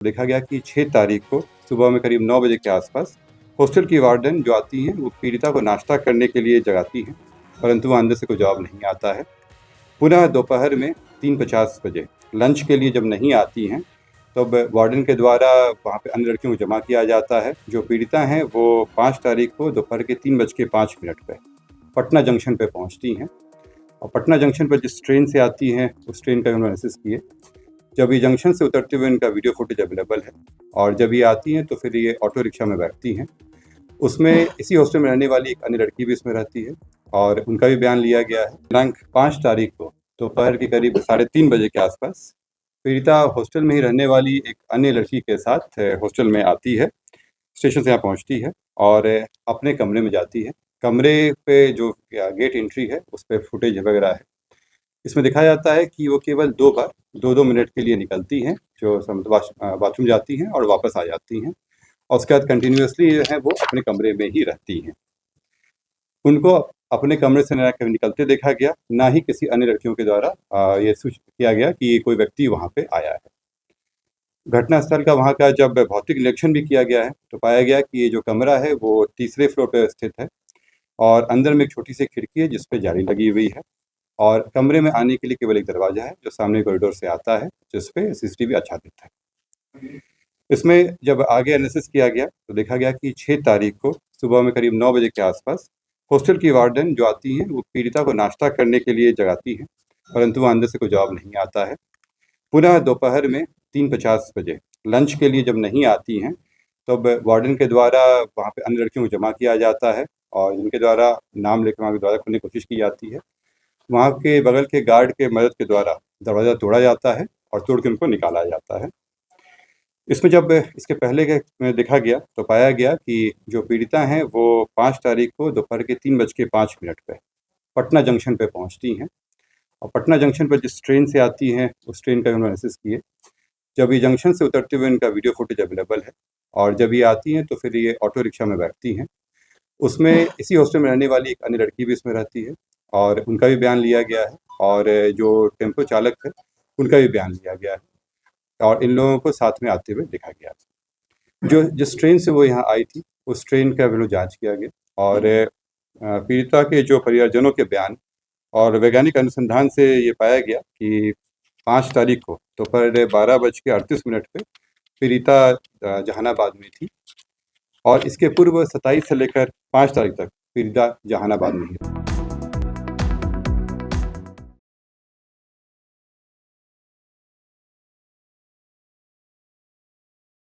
देखा गया कि 6 तारीख को सुबह में करीब 9 बजे के आसपास हॉस्टल की वार्डन जो आती हैं वो पीड़िता को नाश्ता करने के लिए जगाती हैं, परंतु वहाँ अंदर से कोई जवाब नहीं आता है। पुनः दोपहर में 3:50 बजे लंच के लिए जब नहीं आती हैं, तब वार्डन के द्वारा वहाँ पे अन्य लड़कियों को जमा किया जाता है। जो पीड़िता हैं वो 5 तारीख को दोपहर के 3:05 पे पटना जंक्शन पे पहुँचती हैं और पटना जंक्शन पर जिस ट्रेन से आती हैं उस ट्रेन का एनालिसिस किए। जब ये जंक्शन से उतरते हुए इनका वीडियो फुटेज अवेलेबल है और जब ये आती हैं तो फिर ये ऑटो रिक्शा में बैठती हैं। उसमें इसी हॉस्टल में रहने वाली एक अन्य लड़की भी इसमें रहती है और उनका भी बयान लिया गया है। दिनांक 5 तारीख को दोपहर के करीब 3:30 बजे के आसपास पीड़िता हॉस्टल में ही रहने वाली एक अन्य लड़की के साथ हॉस्टल में आती है, स्टेशन से यहाँ पहुँचती है और अपने कमरे में जाती है। कमरे पे जो गेट एंट्री है उस पर फुटेज वगैरह है। इसमें दिखाया जाता है कि वो केवल 2 बार 2-2 मिनट के लिए निकलती हैं, जो बाथरूम जाती हैं और वापस आ जाती हैं और उसके बाद कंटिन्यूअसली जो है वो अपने कमरे में ही रहती हैं। उनको अपने कमरे से ना कभी निकलते देखा गया, ना ही किसी अन्य लड़कियों के द्वारा ये सूचित किया गया कि कोई व्यक्ति वहाँ पे आया है। घटनास्थल का वहाँ का जब भौतिक निरीक्षण भी किया गया है तो पाया गया कि ये जो कमरा है वो तीसरे फ्लोर पे स्थित है और अंदर में एक छोटी सी खिड़की है जिस पे जाली लगी हुई है और कमरे में आने के लिए केवल एक दरवाज़ा है जो सामने कॉरिडोर से आता है, जिस पे सीसीटीवी आच्छादित है। इसमें जब आगे एनालिसिस किया गया तो देखा गया कि 6 तारीख को सुबह में करीब 9 बजे के आसपास हॉस्टल की वार्डन जो आती हैं वो पीड़िता को नाश्ता करने के लिए जगाती हैं, परंतु वहाँ अंदर से कोई जवाब नहीं आता है। पुनः दोपहर में 3:50 बजे लंच के लिए जब नहीं आती हैं, तब वार्डन के द्वारा वहाँ पे अन्य लड़कियों को जमा किया जाता है और जिनके द्वारा नाम लेकर वहाँ के द्वारा खुलने की कोशिश की जाती है। वहाँ के बगल के गार्ड के मदद के द्वारा दरवाज़ा तोड़ा जाता है और तोड़ के उनको निकाला जाता है। इसमें जब इसके पहले के में देखा गया तो पाया गया कि जो पीड़िता हैं वो 5 तारीख को दोपहर के 3:05 पे पटना जंक्शन पे पहुँचती हैं और पटना जंक्शन पर जिस ट्रेन से आती हैं उस ट्रेन का एनालिसिस किए। जब ये जंक्शन से उतरते हुए इनका वीडियो फुटेज अवेलेबल है और जब ये आती हैं तो फिर ये ऑटो रिक्शा में बैठती हैं। उसमें इसी हॉस्टल में रहने वाली एक अन्य लड़की भी इसमें रहती है और उनका भी बयान लिया गया है और जो टेम्पो चालक है उनका भी बयान लिया गया है और इन लोगों को साथ में आते हुए देखा गया। जो जिस ट्रेन से वो यहाँ आई थी उस ट्रेन का भी जांच किया गया और पीड़िता के जो परिवारजनों के बयान और वैज्ञानिक अनुसंधान से ये पाया गया कि 5 तारीख को दोपहर 12:38 पे पीड़िता जहानाबाद में थी और इसके पूर्व 27 से लेकर 5 तारीख तक पीड़िता जहानाबाद में ही